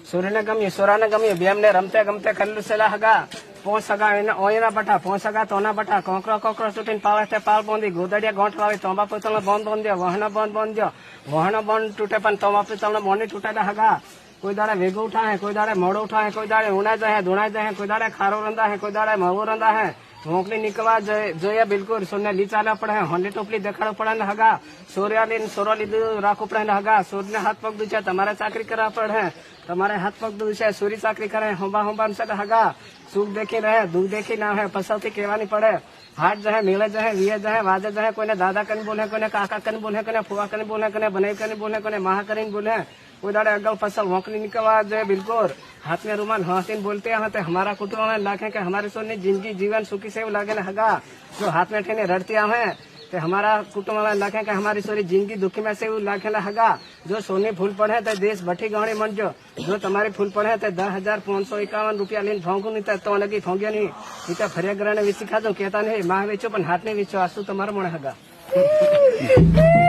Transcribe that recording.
सूर्य ने गम्य सोरा ने गम्य बेम ने रमते गमते खल्लू सेला हगा पोंच सगा ओयना बटा पोंच सगा तोना बटा कोकरो कोकरो सुटीन पावे ते पाल बोंदी गोदड़िया गोंठ वावी तोंबा पितल बंद बंद दियो बंद दियो वहन बंद टूटे पण तोंबा पितल मोनी टूटेला हगा कोई दाड़े वेगो उठा है कोई दाड़े मोड़ो उठा है कोई दाड़े उना जाए धुना जाए कोई दाड़े खारो रंदा है कोई दाड़े मवो रंदा है मोकली निकवा जो बिल्कुल सोने ली चाला पड़े होंडी टोपली देखाड़ो पड़े हगा सूर्याली सोरो लीधु राखो पड़े हगा सूर्य ने हाथ पग दूचे तमारे चाकरी करा पड़े तमारे हाथ पग दूचे सूर्य चाकरी करे होंबा होंबा से हगा सुख देखी रहे दुख देखी ना है पसौती केवानी पड़े हाथ जो है मिले जो है विये जो है वाजे जो है कोई दादा कन बोले कोई काका कन बोले कोई फुआ कन बोले कोई बनई कन बोले कोई महा करीन बोले कोई दाड़े अगल फसल मोकली निकलवा जो है बिल्कुल हाथ में रुमाल हंसीन बोलते हैं हमारा कुटुंब में लाखे के हमारे सोने जिंदगी जीवन सुखी से लागे हगा जो हाथ में ठेने रड़ती हैं ते हमारा कुटुंब में लाखे के हमारी सोरी जिंदगी दुखी में से लाखे हगा जो सोने फूल पड़े तो देश भट्टी गहणी मन जो तुम्हारे फूल पड़े तो 10,551 रुपया लीन फोंगू नहीं तो लगी फोंगे नहीं तो फरिया ग्रह ने विसी खादो कहता नहीं माह वेचो पण हाथ ने वेचो आसू तुम्हारा मन हगा